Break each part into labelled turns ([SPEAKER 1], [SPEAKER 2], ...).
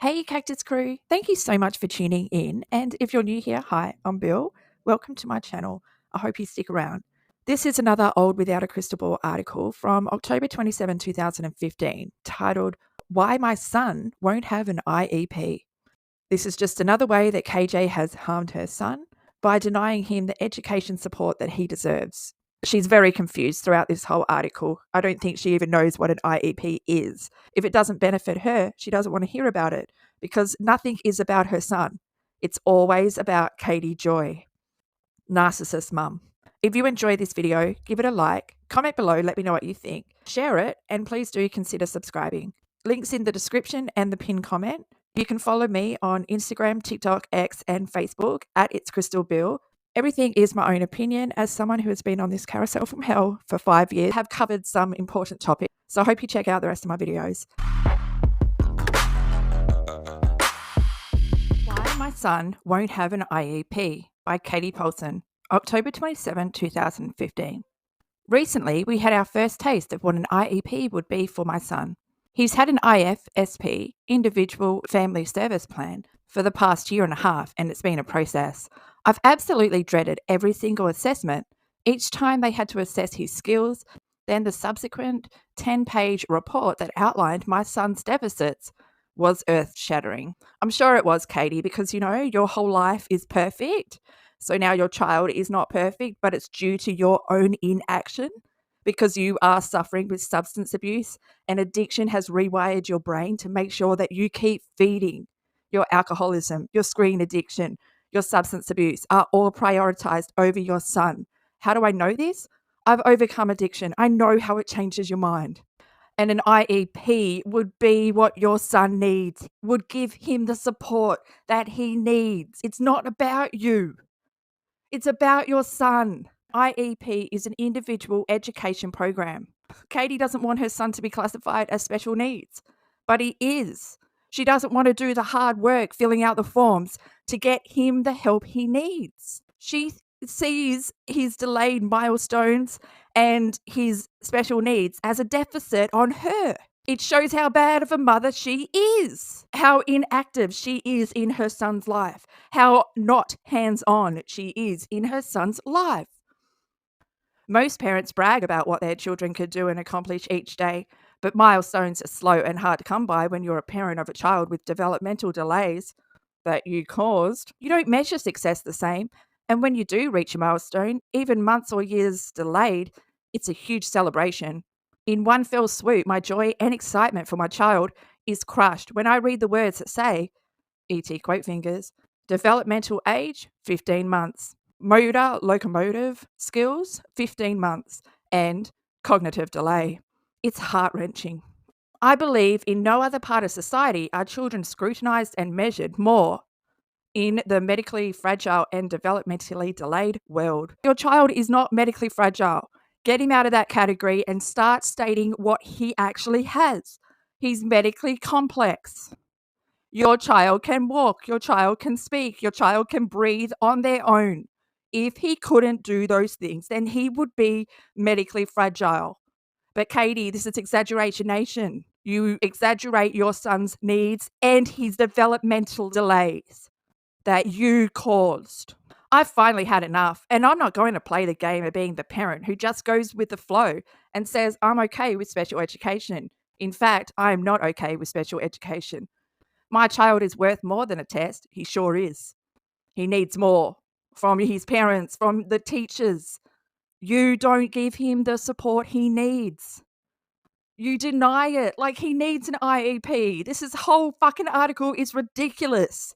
[SPEAKER 1] Hey, Cactus crew. Thank you so much for tuning in. And if you're new here, hi, I'm Bill. Welcome to my channel. I hope you stick around. This is another Old Without a Crystal Ball article from October 27, 2015, titled, Why My Son Won't Have an IEP. This is just another way that KJ has harmed her son by denying him the education support that he deserves. She's very confused throughout this whole article. I don't think she even knows what an IEP is. If it doesn't benefit her, she doesn't want to hear about it because nothing is about her son. It's always about Katie Joy. Narcissist mum. If you enjoy this video, give it a like, comment below, let me know what you think, share it, and please do consider subscribing. Links in the description and the pinned comment. You can follow me on Instagram, TikTok, X, and Facebook at It's Crystal Bill. Everything is my own opinion. As someone who has been on this carousel from hell for 5 years, have covered some important topics. So I hope you check out the rest of my videos. Why My Son Won't Have an IEP by Katie Paulson, October 27, 2015. Recently, we had our first taste of what an IEP would be for my son. He's had an IFSP, Individual Family Service Plan, for the past year and a half, and it's been a process. I've absolutely dreaded every single assessment. Each time they had to assess his skills, then the subsequent 10-page report that outlined my son's deficits was earth-shattering. I'm sure it was, Katie, because, your whole life is perfect. So now your child is not perfect, but it's due to your own inaction because you are suffering with substance abuse and addiction has rewired your brain to make sure that you keep feeding. Your alcoholism, your screen addiction, your substance abuse are all prioritized over your son. How do I know this? I've overcome addiction. I know how it changes your mind. And an IEP would be what your son needs, would give him the support that he needs. It's not about you. It's about your son. IEP is an individual education program. Katie doesn't want her son to be classified as special needs, but he is. She doesn't want to do the hard work filling out the forms to get him the help he needs. She sees his delayed milestones and his special needs as a deficit on her. It shows how bad of a mother she is, how inactive she is in her son's life, how not hands-on she is in her son's life. Most parents brag about what their children could do and accomplish each day, but milestones are slow and hard to come by when you're a parent of a child with developmental delays that you caused. You don't measure success the same, and when you do reach a milestone, even months or years delayed, it's a huge celebration. In one fell swoop, my joy and excitement for my child is crushed when I read the words that say, E.T. quote fingers, developmental age, 15 months, motor locomotive skills, 15 months, and cognitive delay. It's heart-wrenching. I believe in no other part of society are children scrutinized and measured more in the medically fragile and developmentally delayed world. Your child is not medically fragile. Get him out of that category and start stating what he actually has. He's medically complex. Your child can walk, your child can speak, your child can breathe on their own. If he couldn't do those things, then he would be medically fragile. But Katie, this is exaggeration nation. You exaggerate your son's needs and his developmental delays that you caused. I've finally had enough, and I'm not going to play the game of being the parent who just goes with the flow and says, I'm okay with special education. In fact, I am not okay with special education. My child is worth more than a test. He sure is. He needs more from his parents, from the teachers. You don't give him the support he needs. You deny it like he needs an IEP. This whole fucking article is ridiculous.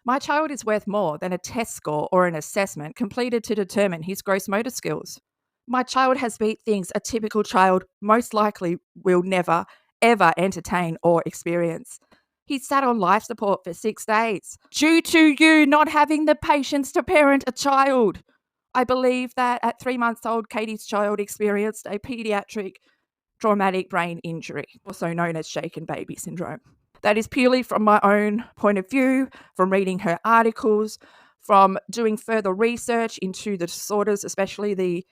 [SPEAKER 1] My child is worth more than a test score or an assessment completed to determine his gross motor skills. My child has beat things a typical child most likely will never, ever entertain or experience. He sat on life support for 6 days due to you not having the patience to parent a child. I believe that at 3 months old, Katie's child experienced a pediatric traumatic brain injury, also known as shaken baby syndrome. That is purely from my own point of view, from reading her articles, from doing further research into the disorders, especially the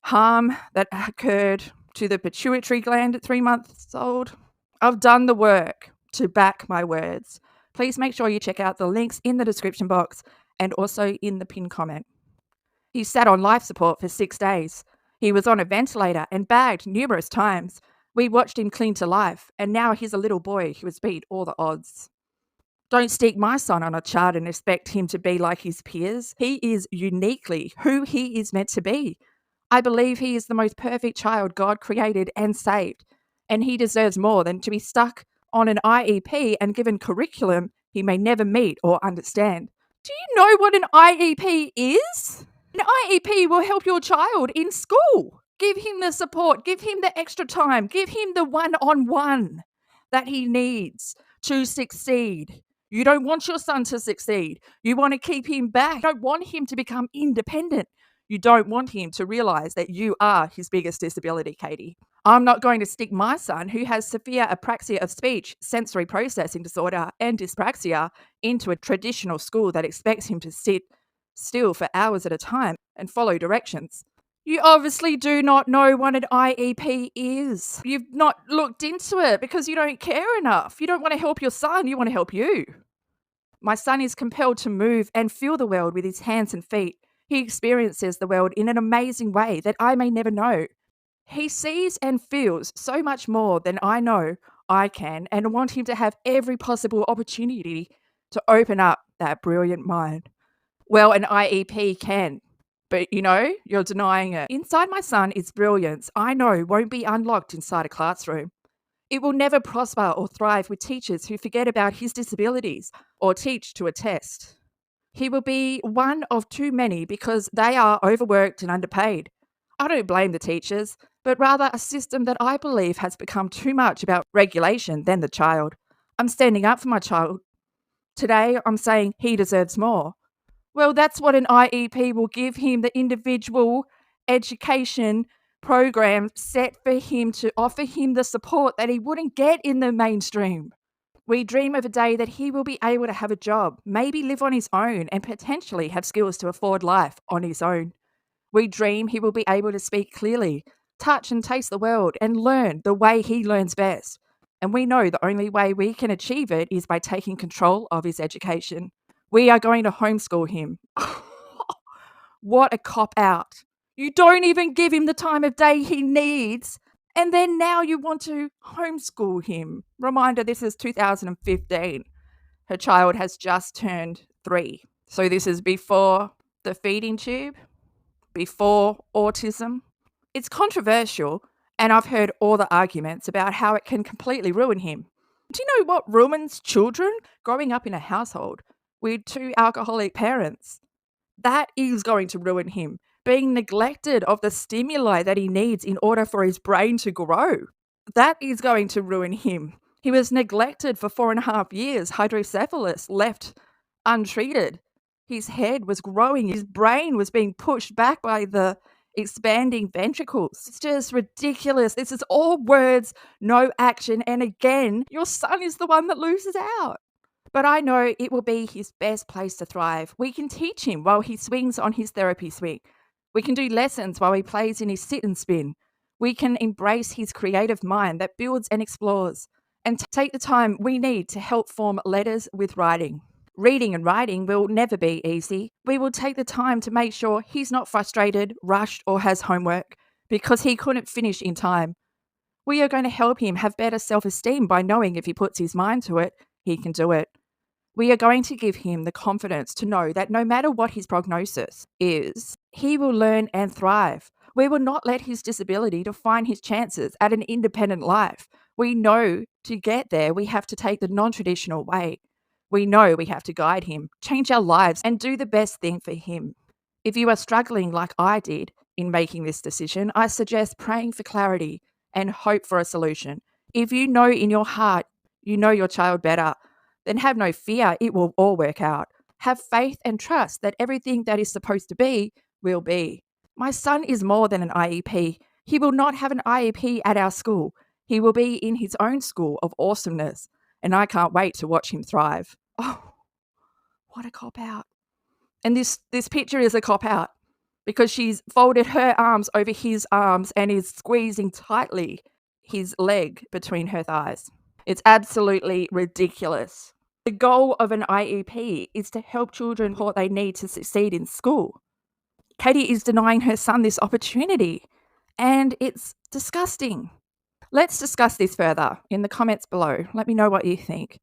[SPEAKER 1] harm that occurred to the pituitary gland at 3 months old. I've done the work to back my words. please make sure you check out the links in the description box and also in the pinned comment. He sat on life support for 6 days. He was on a ventilator and bagged numerous times. We watched him cling to life, and now he's a little boy who has beat all the odds. Don't stick my son on a chart and expect him to be like his peers. He is uniquely who he is meant to be. I believe he is the most perfect child God created and saved, and he deserves more than to be stuck on an IEP and given curriculum he may never meet or understand. Do you know what an IEP is? An IEP will help your child in school. Give him the support, give him the extra time, give him the one-on-one that he needs to succeed. You don't want your son to succeed. You want to keep him back. You don't want him to become independent. You don't want him to realize that you are his biggest disability, Katie. I'm not going to stick my son, who has severe apraxia of speech, sensory processing disorder, and dyspraxia, into a traditional school that expects him to sit still for hours at a time and follow directions. You obviously do not know what an IEP is. You've not looked into it because you don't care enough. You don't want to help your son, you want to help you. My son is compelled to move and feel the world with his hands and feet. He experiences the world in an amazing way that I may never know. He sees and feels so much more than I know I can, and want him to have every possible opportunity to open up that brilliant mind. Well, an IEP can. But, you're denying it. Inside my son is brilliance I know won't be unlocked inside a classroom. It will never prosper or thrive with teachers who forget about his disabilities or teach to a test. He will be one of too many because they are overworked and underpaid. I don't blame the teachers, but rather a system that I believe has become too much about regulation than the child. I'm standing up for my child. Today, I'm saying he deserves more. Well, that's what an IEP will give him, the individual education program set for him to offer him the support that he wouldn't get in the mainstream. We dream of a day that he will be able to have a job, maybe live on his own, and potentially have skills to afford life on his own. We dream he will be able to speak clearly, touch and taste the world, and learn the way he learns best. And we know the only way we can achieve it is by taking control of his education. We are going to homeschool him. What a cop-out. You don't even give him the time of day he needs, and then now you want to homeschool him. Reminder, this is 2015. Her child has just turned 3. So this is before the feeding tube, before autism. It's controversial, and I've heard all the arguments about how it can completely ruin him. Do you know what ruins children? Growing up in a household with 2 alcoholic parents. That is going to ruin him. Being neglected of the stimuli that he needs in order for his brain to grow. That is going to ruin him. He was neglected for 4.5 years. Hydrocephalus, left untreated. His head was growing. His brain was being pushed back by the expanding ventricles. It's just ridiculous. This is all words, no action. And again, your son is the one that loses out. But I know it will be his best place to thrive. We can teach him while he swings on his therapy swing. We can do lessons while he plays in his sit and spin. We can embrace his creative mind that builds and explores, and take the time we need to help form letters with writing. Reading and writing will never be easy. We will take the time to make sure he's not frustrated, rushed, or has homework because he couldn't finish in time. We are going to help him have better self-esteem by knowing if he puts his mind to it, he can do it. We are going to give him the confidence to know that no matter what his prognosis is, he will learn and thrive. We will not let his disability define his chances at an independent life. We know to get there, we have to take the non-traditional way. We know we have to guide him, change our lives, and do the best thing for him. If you are struggling like I did in making this decision, I suggest praying for clarity and hope for a solution. If you know in your heart you know your child better, then have no fear, it will all work out. Have faith and trust that everything that is supposed to be will be. My son is more than an IEP. He will not have an IEP at our school. He will be in his own school of awesomeness, and I can't wait to watch him thrive. Oh, what a cop-out. And this picture is a cop-out because she's folded her arms over his arms and is squeezing tightly his leg between her thighs. It's absolutely ridiculous. The goal of an IEP is to help children what they need to succeed in school. Katie is denying her son this opportunity, and it's disgusting. Let's discuss this further in the comments below. Let me know what you think.